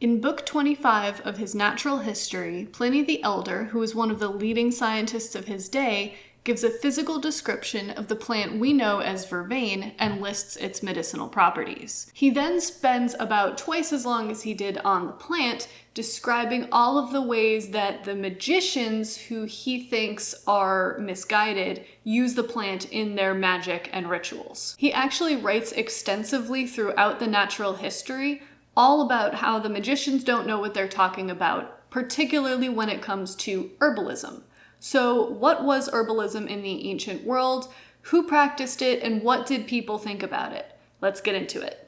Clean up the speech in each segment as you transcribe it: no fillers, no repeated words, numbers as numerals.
In Book 25 of his Natural History, Pliny the Elder, who was one of the leading scientists of his day, gives a physical description of the plant we know as vervain and lists its medicinal properties. He then spends about twice as long as he did on the plant describing all of the ways that the magicians who he thinks are misguided use the plant in their magic and rituals. He actually writes extensively throughout the Natural History all about how the magicians don't know what they're talking about, particularly when it comes to herbalism. So what was herbalism in the ancient world? Who practiced it? And what did people think about it? Let's get into it.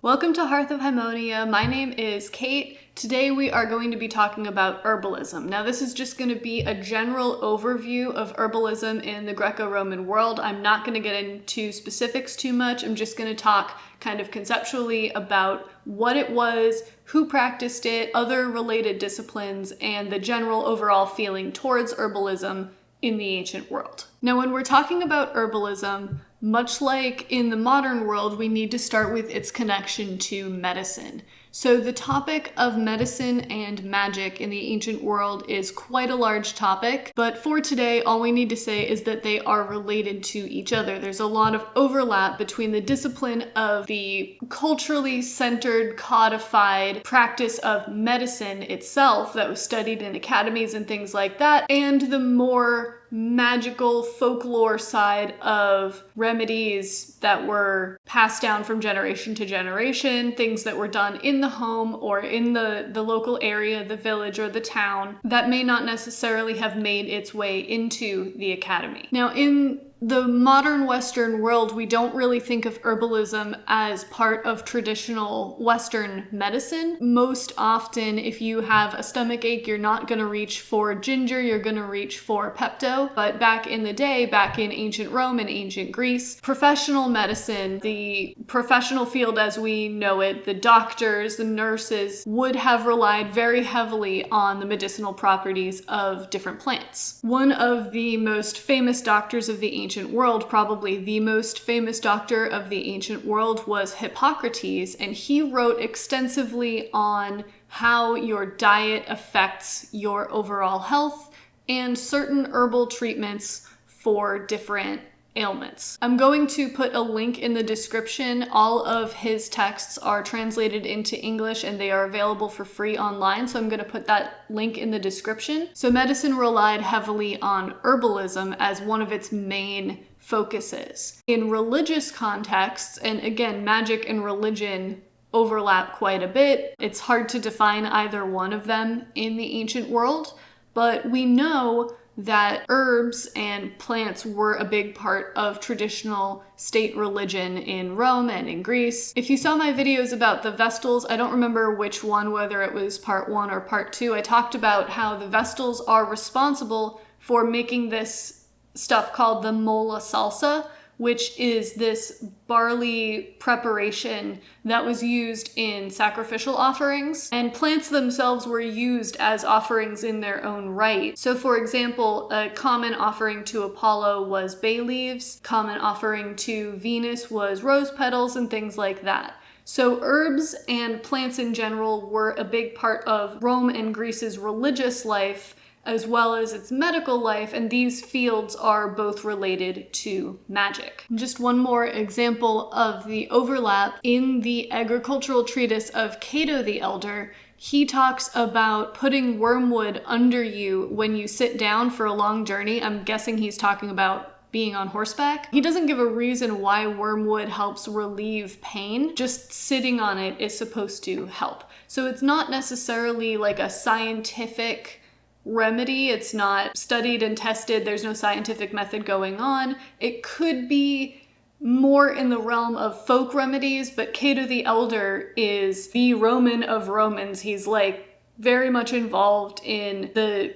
Welcome to Hearth of Hymonia. My name is Kate. Today we are going to be talking about herbalism. Now this is just going to be a general overview of herbalism in the Greco-Roman world. I'm not going to get into specifics too much. I'm just going to talk kind of conceptually about what it was, who practiced it, other related disciplines, and the general overall feeling towards herbalism in the ancient world. Now when we're talking about herbalism, much like in the modern world, we need to start with its connection to medicine. So the topic of medicine and magic in the ancient world is quite a large topic, but for today, all we need to say is that they are related to each other. There's a lot of overlap between the discipline of the culturally centered, codified practice of medicine itself that was studied in academies and things like that, and the more magical folklore side of remedies that were passed down from generation to generation, things that were done in the home or in the local area, the village or the town, that may not necessarily have made its way into the academy. Now, in the modern Western world, we don't really think of herbalism as part of traditional Western medicine. Most often, if you have a stomach ache, you're not going to reach for ginger, you're going to reach for Pepto. But back in the day, back in ancient Rome and ancient Greece, professional medicine, the professional field as we know it, the doctors, the nurses, would have relied very heavily on the medicinal properties of different plants. One of the most famous doctors of the ancient world, probably the most famous doctor of the ancient world, was Hippocrates, and he wrote extensively on how your diet affects your overall health and certain herbal treatments for different ailments. I'm going to put a link in the description. All of his texts are translated into English and they are available for free online, so I'm going to put that link in the description. So medicine relied heavily on herbalism as one of its main focuses. In religious contexts, and again, magic and religion overlap quite a bit. It's hard to define either one of them in the ancient world, but we know that herbs and plants were a big part of traditional state religion in Rome and in Greece. If you saw my videos about the Vestals, I don't remember which one, whether it was part 1 or part 2, I talked about how the Vestals are responsible for making this stuff called the mola salsa, which is this barley preparation that was used in sacrificial offerings. And plants themselves were used as offerings in their own right. So for example, a common offering to Apollo was bay leaves, common offering to Venus was rose petals, and things like that. So herbs and plants in general were a big part of Rome and Greece's religious life, as well as its medical life, and these fields are both related to magic. Just one more example of the overlap. In the agricultural treatise of Cato the Elder, he talks about putting wormwood under you when you sit down for a long journey. I'm guessing he's talking about being on horseback. He doesn't give a reason why wormwood helps relieve pain. Just sitting on it is supposed to help. So it's not necessarily like a scientific remedy. It's not studied and tested. There's no scientific method going on. It could be more in the realm of folk remedies, but Cato the Elder is the Roman of Romans. He's like very much involved in the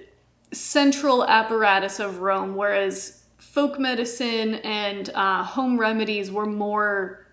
central apparatus of Rome, whereas folk medicine and home remedies were more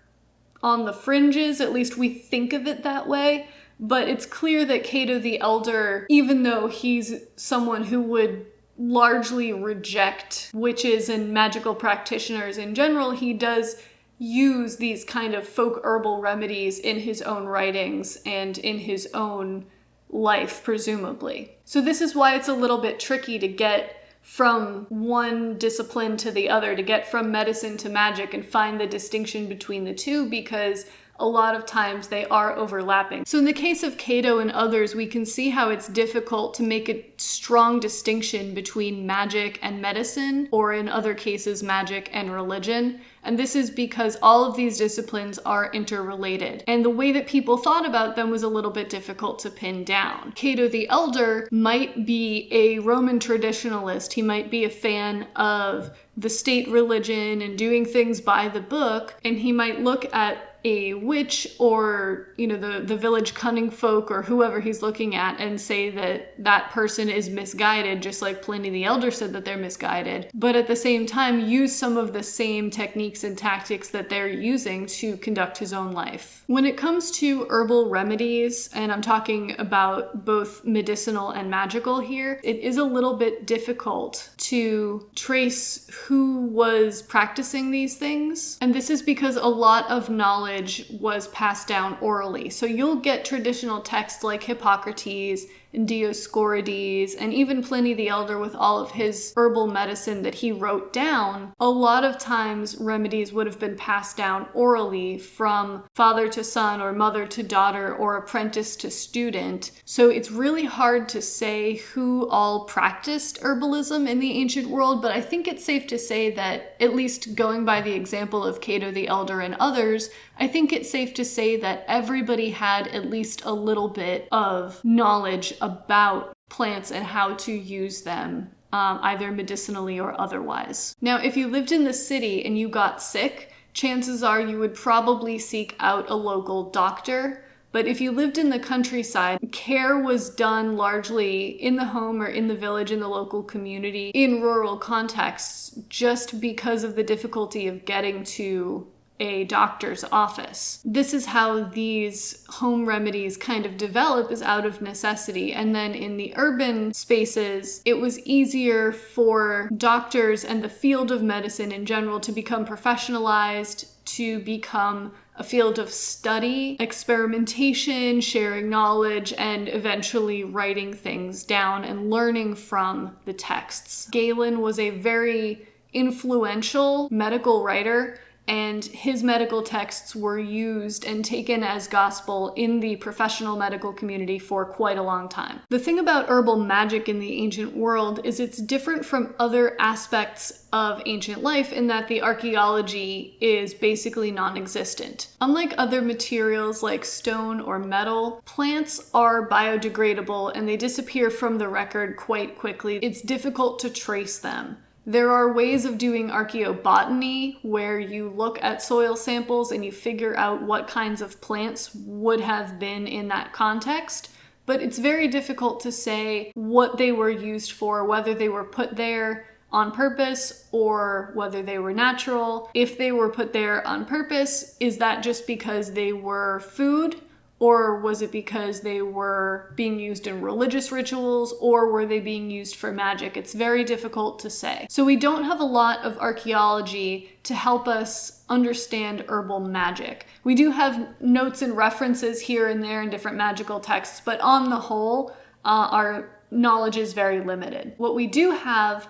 on the fringes. At least we think of it that way. But it's clear that Cato the Elder, even though he's someone who would largely reject witches and magical practitioners in general, he does use these kind of folk herbal remedies in his own writings and in his own life, presumably. So this is why it's a little bit tricky to get from one discipline to the other, to get from medicine to magic and find the distinction between the two, because a lot of times they are overlapping. So in the case of Cato and others, we can see how it's difficult to make a strong distinction between magic and medicine, or in other cases, magic and religion. And this is because all of these disciplines are interrelated. And the way that people thought about them was a little bit difficult to pin down. Cato the Elder might be a Roman traditionalist. He might be a fan of the state religion and doing things by the book. And he might look at a witch or, the village cunning folk or whoever he's looking at and say that that person is misguided, just like Pliny the Elder said that they're misguided. But at the same time, use some of the same techniques and tactics that they're using to conduct his own life. When it comes to herbal remedies, and I'm talking about both medicinal and magical here, it is a little bit difficult to trace who was practicing these things. And this is because a lot of knowledge was passed down orally. So you'll get traditional texts like Hippocrates and Dioscorides, and even Pliny the Elder with all of his herbal medicine that he wrote down. A lot of times remedies would have been passed down orally from father to son or mother to daughter or apprentice to student. So it's really hard to say who all practiced herbalism in the ancient world, but I think it's safe to say that, at least going by the example of Cato the Elder and others, I think it's safe to say that everybody had at least a little bit of knowledge about plants and how to use them, either medicinally or otherwise. Now, if you lived in the city and you got sick, chances are you would probably seek out a local doctor. But if you lived in the countryside, care was done largely in the home or in the village, in the local community, in rural contexts, just because of the difficulty of getting to a doctor's office. This is how these home remedies kind of develop, is out of necessity. And then in the urban spaces, it was easier for doctors and the field of medicine in general to become professionalized, to become a field of study, experimentation, sharing knowledge, and eventually writing things down and learning from the texts. Galen was a very influential medical writer, and his medical texts were used and taken as gospel in the professional medical community for quite a long time. The thing about herbal magic in the ancient world is it's different from other aspects of ancient life in that the archaeology is basically non-existent. Unlike other materials like stone or metal, plants are biodegradable and they disappear from the record quite quickly. It's difficult to trace them. There are ways of doing archaeobotany where you look at soil samples and you figure out what kinds of plants would have been in that context, but it's very difficult to say what they were used for, whether they were put there on purpose or whether they were natural. If they were put there on purpose, is that just because they were food? Or was it because they were being used in religious rituals, or were they being used for magic? It's very difficult to say. So we don't have a lot of archaeology to help us understand herbal magic. We do have notes and references here and there in different magical texts, but on the whole, our knowledge is very limited. What we do have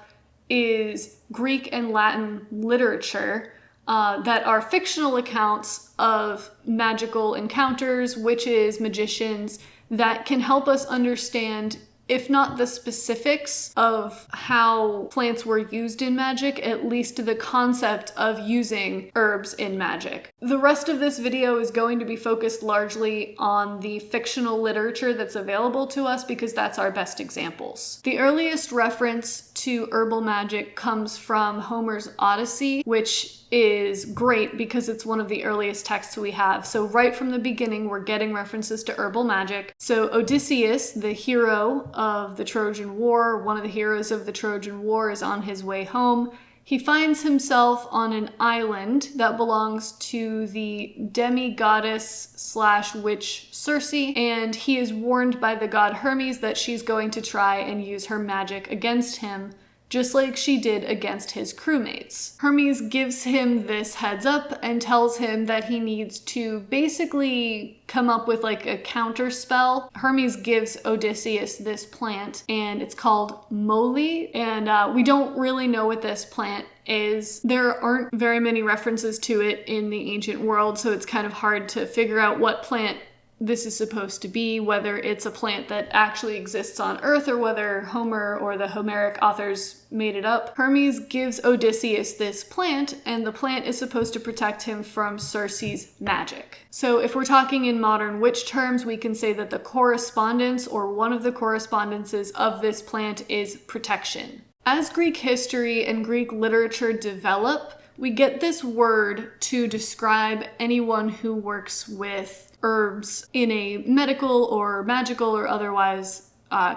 is Greek and Latin literature that are fictional accounts of magical encounters, witches, magicians, that can help us understand if not the specifics of how plants were used in magic, at least the concept of using herbs in magic. The rest of this video is going to be focused largely on the fictional literature that's available to us because that's our best examples. The earliest reference to herbal magic comes from Homer's Odyssey, which is great because it's one of the earliest texts we have. So right from the beginning, we're getting references to herbal magic. So Odysseus, the hero of the Trojan War, one of the heroes of the Trojan War, is on his way home. He finds himself on an island that belongs to the demi-goddess/witch Circe, and he is warned by the god Hermes that she's going to try and use her magic against him, just like she did against his crewmates. Hermes gives him this heads up and tells him that he needs to basically come up with like a counter spell. Hermes gives Odysseus this plant and it's called moly, and we don't really know what this plant is. There aren't very many references to it in the ancient world, so it's kind of hard to figure out what plant this is supposed to be, whether it's a plant that actually exists on Earth or whether Homer or the Homeric authors made it up. Hermes gives Odysseus this plant, and the plant is supposed to protect him from Circe's magic. So if we're talking in modern witch terms, we can say that the correspondence or one of the correspondences of this plant is protection. As Greek history and Greek literature develop, we get this word to describe anyone who works with herbs in a medical or magical or otherwise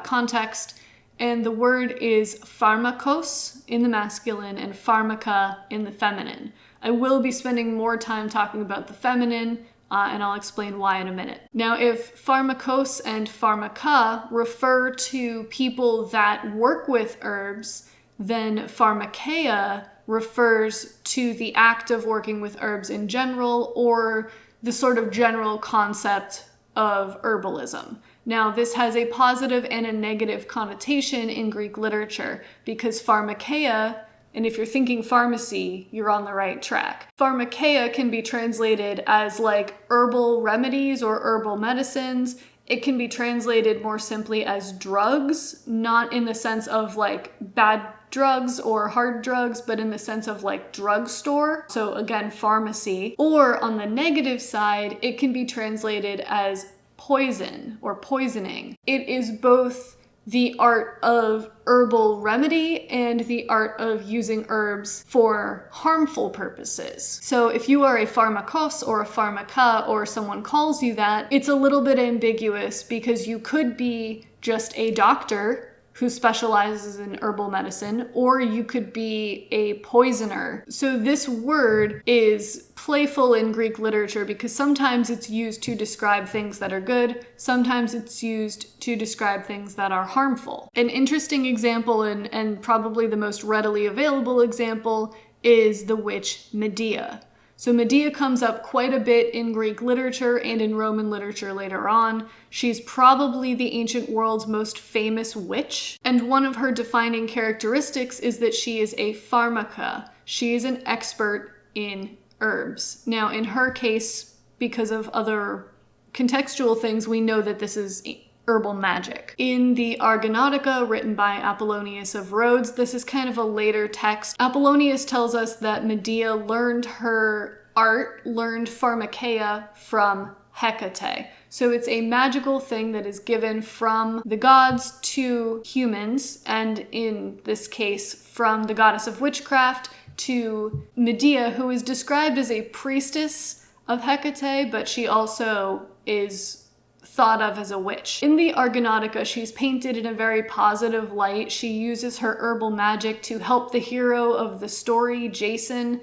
context, and the word is pharmakos in the masculine and pharmaka in the feminine. I will be spending more time talking about the feminine, and I'll explain why in a minute. Now, if pharmakos and pharmaka refer to people that work with herbs, then pharmakeia refers to the act of working with herbs in general, or the sort of general concept of herbalism. Now, this has a positive and a negative connotation in Greek literature because pharmakeia, and if you're thinking pharmacy, you're on the right track. Pharmakeia can be translated as like herbal remedies or herbal medicines. It can be translated more simply as drugs, not in the sense of like bad drugs or hard drugs, but in the sense of like drugstore. So again, pharmacy. Or on the negative side, it can be translated as poison or poisoning. It is both the art of herbal remedy and the art of using herbs for harmful purposes. So if you are a pharmakos or a pharmaka or someone calls you that, it's a little bit ambiguous because you could be just a doctor who specializes in herbal medicine, or you could be a poisoner. So this word is playful in Greek literature because sometimes it's used to describe things that are good, sometimes it's used to describe things that are harmful. An interesting example, and probably the most readily available example, is the witch Medea. So Medea comes up quite a bit in Greek literature and in Roman literature later on. She's probably the ancient world's most famous witch, and one of her defining characteristics is that she is a pharmaka. She is an expert in herbs. Now, in her case, because of other contextual things, we know that this is herbal magic. In the Argonautica, written by Apollonius of Rhodes, this is kind of a later text. Apollonius tells us that Medea learned her art, learned pharmakeia from Hecate. So it's a magical thing that is given from the gods to humans, and in this case, from the goddess of witchcraft to Medea, who is described as a priestess of Hecate, but she also is thought of as a witch. In the Argonautica, she's painted in a very positive light. She uses her herbal magic to help the hero of the story, Jason,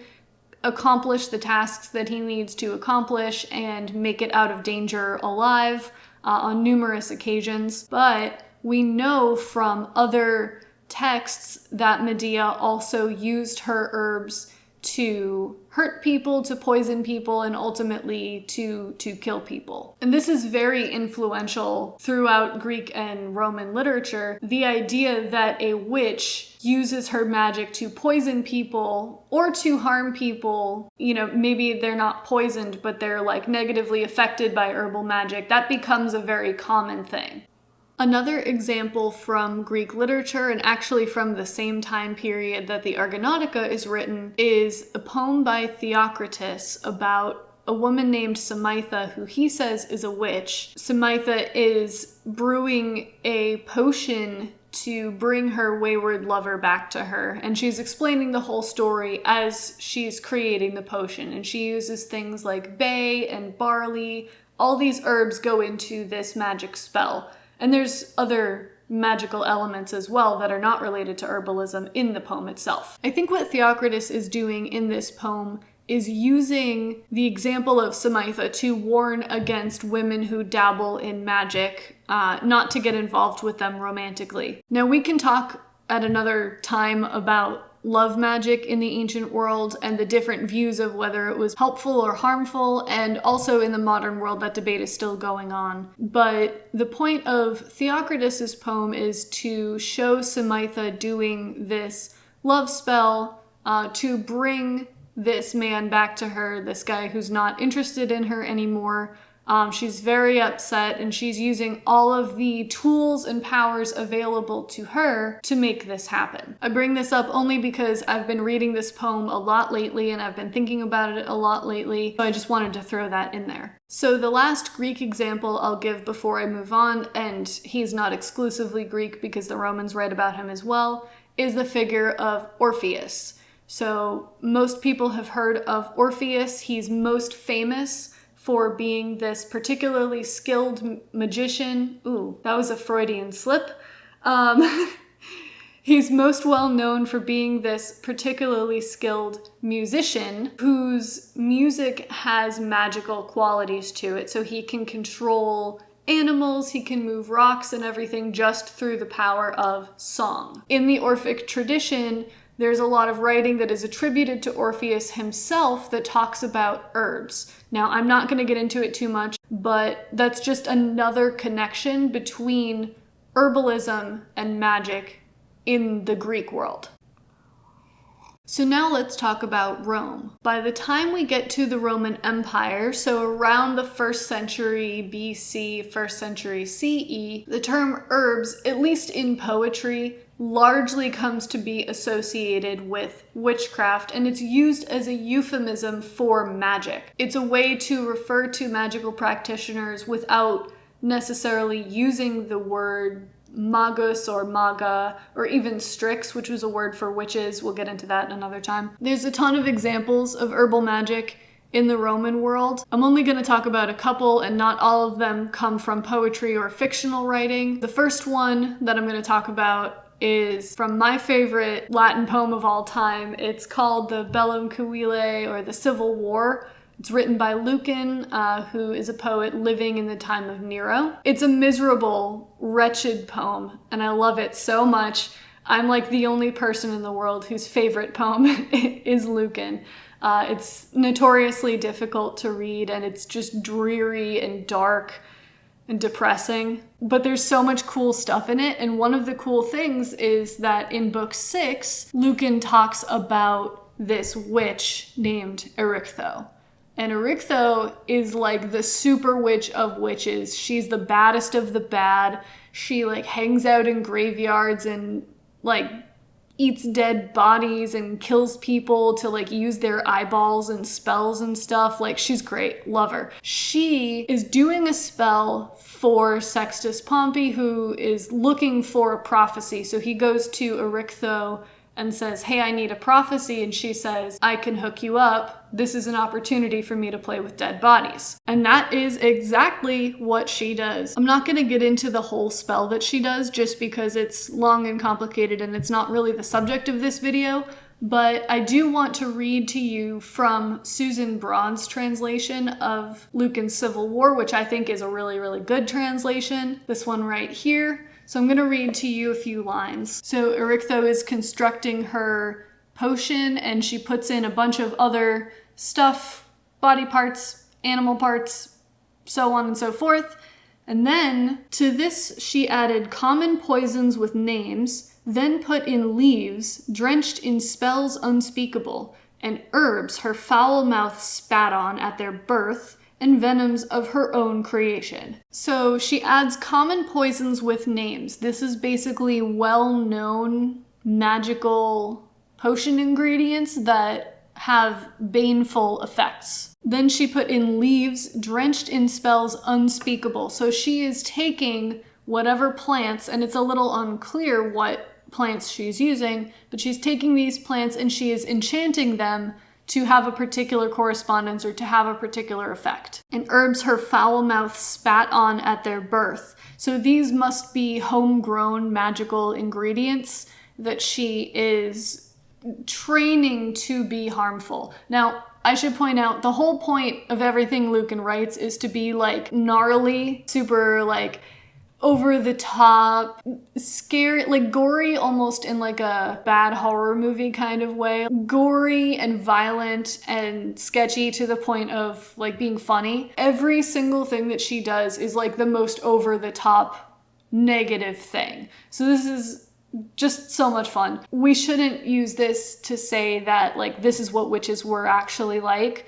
accomplish the tasks that he needs to accomplish and make it out of danger alive on numerous occasions. But we know from other texts that Medea also used her herbs to hurt people, to poison people, and ultimately to kill people. And this is very influential throughout Greek and Roman literature. The idea that a witch uses her magic to poison people or to harm people, you know, maybe they're not poisoned, but they're like negatively affected by herbal magic, that becomes a very common thing. Another example from Greek literature, and actually from the same time period that the Argonautica is written, is a poem by Theocritus about a woman named Samitha, who he says is a witch. Samitha is brewing a potion to bring her wayward lover back to her, and she's explaining the whole story as she's creating the potion, and she uses things like bay and barley. All these herbs go into this magic spell, and there's other magical elements as well that are not related to herbalism in the poem itself. I think what Theocritus is doing in this poem is using the example of Samitha to warn against women who dabble in magic, not to get involved with them romantically. Now, we can talk at another time about love magic in the ancient world and the different views of whether it was helpful or harmful, and also in the modern world that debate is still going on. But the point of Theocritus's poem is to show Samitha doing this love spell to bring this man back to her, this guy who's not interested in her anymore. She's very upset, and she's using all of the tools and powers available to her to make this happen. I bring this up only because I've been reading this poem a lot lately, and I've been thinking about it a lot lately, so I just wanted to throw that in there. So the last Greek example I'll give before I move on, and he's not exclusively Greek because the Romans write about him as well, is the figure of Orpheus. So most people have heard of Orpheus. He's most famous for being this particularly skilled magician. Ooh, that was a Freudian slip. He's most well known for being this particularly skilled musician whose music has magical qualities to it. So he can control animals, he can move rocks and everything just through the power of song. In the Orphic tradition, there's a lot of writing that is attributed to Orpheus himself that talks about herbs. Now, I'm not going to get into it too much, but that's just another connection between herbalism and magic in the Greek world. So now let's talk about Rome. By the time we get to the Roman Empire, so around the 1st century BC, 1st century CE, the term herbs, at least in poetry, largely comes to be associated with witchcraft, and it's used as a euphemism for magic. It's a way to refer to magical practitioners without necessarily using the word magus or maga, or even strix, which was a word for witches. We'll get into that another time. There's a ton of examples of herbal magic in the Roman world. I'm only going to talk about a couple, and not all of them come from poetry or fictional writing. The first one that I'm going to talk about is from my favorite Latin poem of all time. It's called the Bellum Civile, or the Civil War. It's written by Lucan, who is a poet living in the time of Nero. It's a miserable, wretched poem, and I love it so much. I'm like the only person in the world whose favorite poem is Lucan. It's notoriously difficult to read, and it's just dreary and dark and depressing. But there's so much cool stuff in it, and one of the cool things is that in book 6, Lucan talks about this witch named Erichtho. And Erichtho is like the super witch of witches. She's the baddest of the bad. She like hangs out in graveyards and like eats dead bodies and kills people to like use their eyeballs and spells and stuff. Like, she's great. Love her. She is doing a spell for Sextus Pompey, who is looking for a prophecy. So he goes to Erichtho and says, hey, I need a prophecy. And she says, I can hook you up. This is an opportunity for me to play with dead bodies. And that is exactly what she does. I'm not going to get into the whole spell that she does just because it's long and complicated and it's not really the subject of this video. But I do want to read to you from Susan Braun's translation of Lucan's Civil War, which I think is a really, really good translation. This one right here. So I'm going to read to you a few lines. So Erichtho is constructing her potion, and she puts in a bunch of other stuff, body parts, animal parts, so on and so forth. And then to this she added common poisons with names, then put in leaves drenched in spells unspeakable, and herbs her foul mouth spat on at their birth, and venoms of her own creation. So she adds common poisons with names. This is basically well-known magical potion ingredients that have baneful effects. Then she put in leaves drenched in spells unspeakable. So she is taking whatever plants, and it's a little unclear what plants she's using, but she's taking these plants and she is enchanting them to have a particular correspondence or to have a particular effect. And herbs her foul mouth spat on at their birth. So these must be homegrown magical ingredients that she is training to be harmful. Now, I should point out, the whole point of everything Lucan writes is to be like gnarly, super like over the top, scary, like gory almost in like a bad horror movie kind of way. Gory and violent and sketchy to the point of like being funny. Every single thing that she does is like the most over the top negative thing. So this is just so much fun. We shouldn't use this to say that like this is what witches were actually like.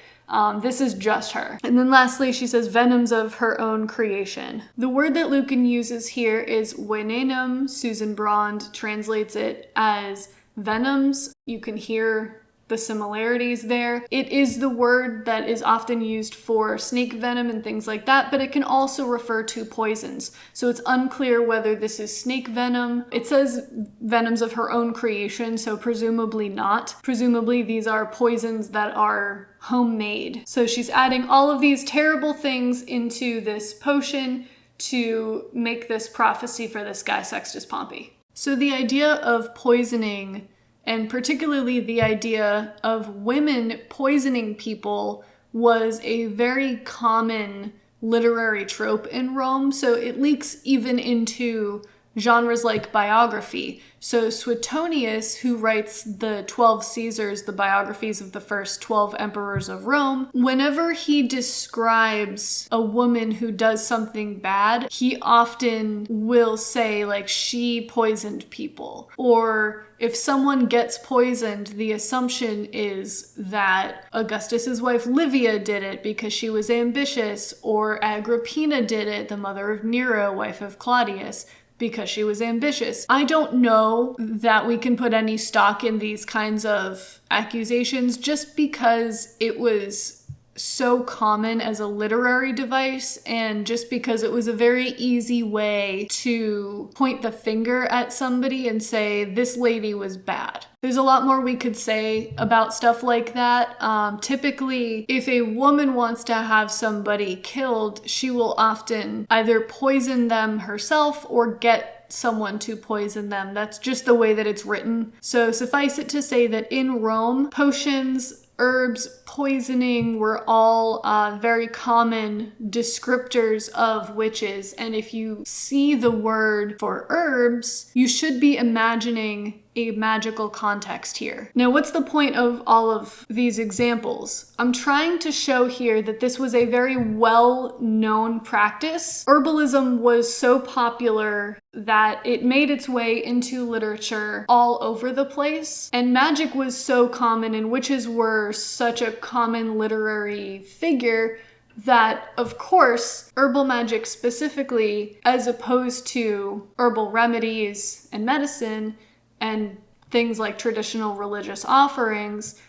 This is just her. And then lastly, she says venoms of her own creation. The word that Lucan uses here is venenum. Susan Brond translates it as venoms. You can hear the similarities there. It is the word that is often used for snake venom and things like that, but it can also refer to poisons. So it's unclear whether this is snake venom. It says venoms of her own creation, so presumably not. Presumably these are poisons that are homemade. So she's adding all of these terrible things into this potion to make this prophecy for this guy Sextus Pompey. So the idea of poisoning, and particularly the idea of women poisoning people, was a very common literary trope in Rome. So it leaks even into genres like biography. So Suetonius, who writes the 12 Caesars, the biographies of the first 12 emperors of Rome, whenever he describes a woman who does something bad, he often will say like she poisoned people. Or if someone gets poisoned, the assumption is that Augustus's wife Livia did it because she was ambitious, or Agrippina did it, the mother of Nero, wife of Claudius, because she was ambitious. I don't know that we can put any stock in these kinds of accusations just because it was so common as a literary device, and just because it was a very easy way to point the finger at somebody and say, this lady was bad. There's a lot more we could say about stuff like that. Typically, if a woman wants to have somebody killed, she will often either poison them herself or get someone to poison them. That's just the way that it's written. So suffice it to say that in Rome, potions, herbs, poisoning were all very common descriptors of witches. And if you see the word for herbs, you should be imagining a magical context here. Now, what's the point of all of these examples? I'm trying to show here that this was a very well-known practice. Herbalism was so popular that it made its way into literature all over the place. And magic was so common and witches were such a common literary figure that, of course, herbal magic specifically, as opposed to herbal remedies and medicine, and things like traditional religious offerings,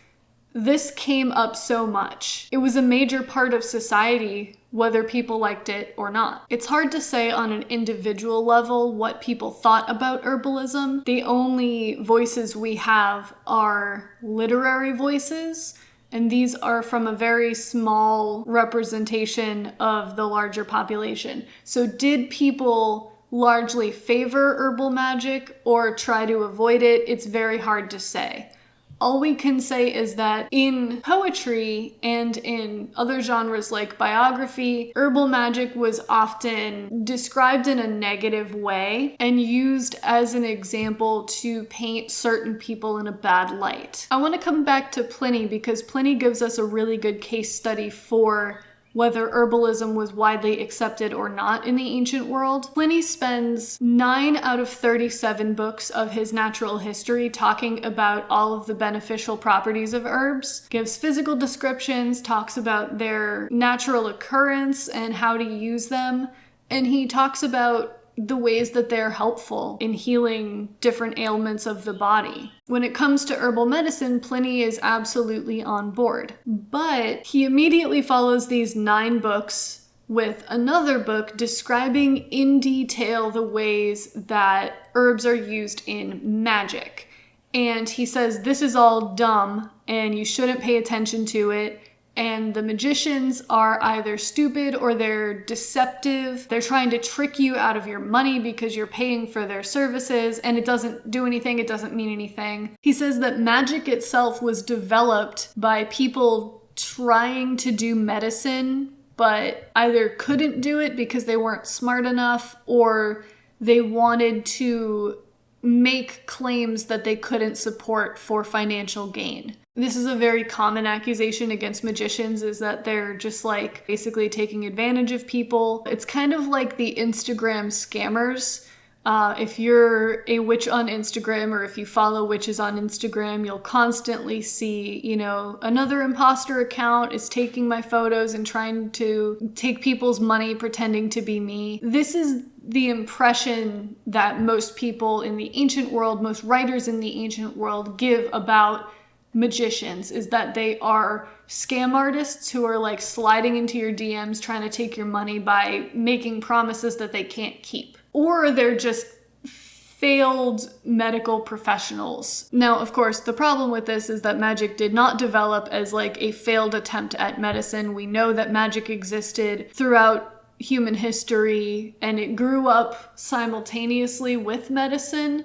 this came up so much. It was a major part of society, whether people liked it or not. It's hard to say on an individual level what people thought about herbalism. The only voices we have are literary voices, and these are from a very small representation of the larger population. So did people largely favor herbal magic or try to avoid it? It's very hard to say. All we can say is that in poetry and in other genres like biography, herbal magic was often described in a negative way and used as an example to paint certain people in a bad light. I want to come back to Pliny because Pliny gives us a really good case study for whether herbalism was widely accepted or not in the ancient world. Pliny spends 9 out of 37 books of his natural history talking about all of the beneficial properties of herbs, gives physical descriptions, talks about their natural occurrence and how to use them, and he talks about the ways that they're helpful in healing different ailments of the body. When it comes to herbal medicine, Pliny is absolutely on board. But he immediately follows these 9 books with another book describing in detail the ways that herbs are used in magic. And he says this is all dumb and you shouldn't pay attention to it. And the magicians are either stupid or they're deceptive. They're trying to trick you out of your money because you're paying for their services, and it doesn't do anything, it doesn't mean anything. He says that magic itself was developed by people trying to do medicine, but either couldn't do it because they weren't smart enough, or they wanted to make claims that they couldn't support for financial gain. This is a very common accusation against magicians, is that they're just like basically taking advantage of people. It's kind of like the Instagram scammers. If you're a witch on Instagram, or if you follow witches on Instagram, you'll constantly see, another imposter account is taking my photos and trying to take people's money pretending to be me. This is the impression that most people in the ancient world, most writers in the ancient world give about magicians, is that they are scam artists who are like sliding into your DMs trying to take your money by making promises that they can't keep. Or they're just failed medical professionals. Now, of course, the problem with this is that magic did not develop as like a failed attempt at medicine. We know that magic existed throughout human history, and it grew up simultaneously with medicine,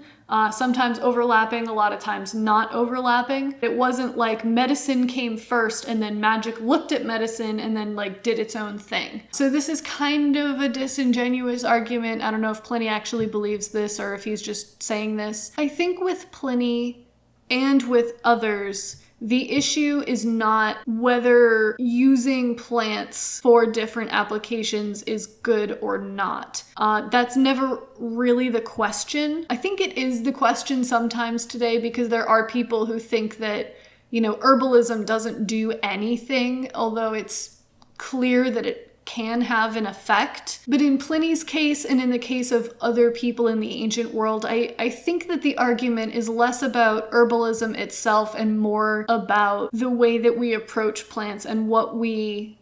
sometimes overlapping, a lot of times not overlapping. It wasn't like medicine came first and then magic looked at medicine and then like did its own thing. So this is kind of a disingenuous argument. I don't know if Pliny actually believes this or if he's just saying this. I think with Pliny and with others, the issue is not whether using plants for different applications is good or not. That's never really the question. I think it is the question sometimes today, because there are people who think that, herbalism doesn't do anything, although it's clear that it can have an effect. But in Pliny's case, and in the case of other people in the ancient world, I think that the argument is less about herbalism itself and more about the way that we approach plants and what we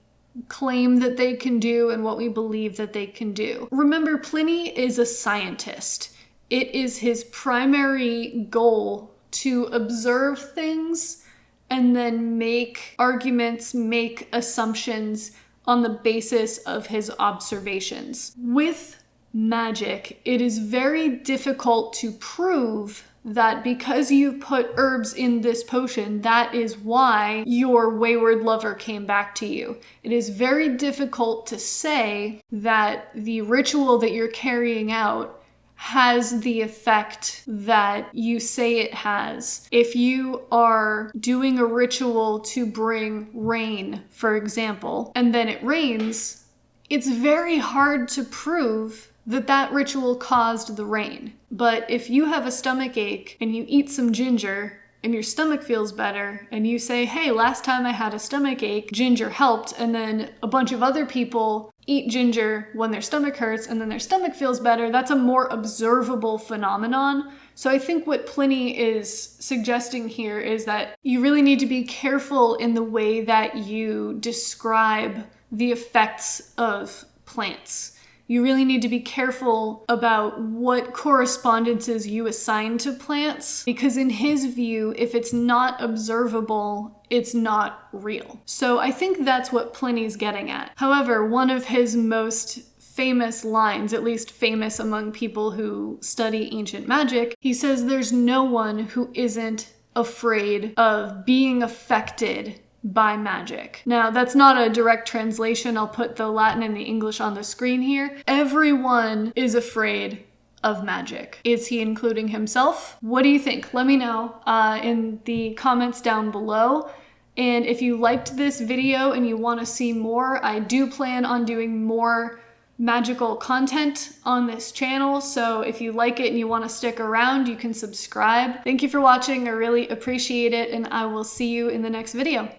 claim that they can do and what we believe that they can do. Remember, Pliny is a scientist. It is his primary goal to observe things and then make arguments, make assumptions on the basis of his observations. With magic, it is very difficult to prove that because you put herbs in this potion, that is why your wayward lover came back to you. It is very difficult to say that the ritual that you're carrying out has the effect that you say it has. If you are doing a ritual to bring rain, for example, and then it rains, it's very hard to prove that that ritual caused the rain. But if you have a stomach ache and you eat some ginger and your stomach feels better, and you say, hey, last time I had a stomach ache, ginger helped, and then a bunch of other people eat ginger when their stomach hurts and then their stomach feels better, that's a more observable phenomenon. So I think what Pliny is suggesting here is that you really need to be careful in the way that you describe the effects of plants. You really need to be careful about what correspondences you assign to plants, because in his view, if it's not observable, it's not real. So I think that's what Pliny's getting at. However, one of his most famous lines, at least famous among people who study ancient magic, he says there's no one who isn't afraid of being affected by magic. Now, that's not a direct translation. I'll put the Latin and the English on the screen here. Everyone is afraid of magic. Is he including himself? What do you think? Let me know in the comments down below. And if you liked this video and you want to see more, I do plan on doing more magical content on this channel, so if you like it and you want to stick around, you can subscribe. Thank you for watching, I really appreciate it, and I will see you in the next video.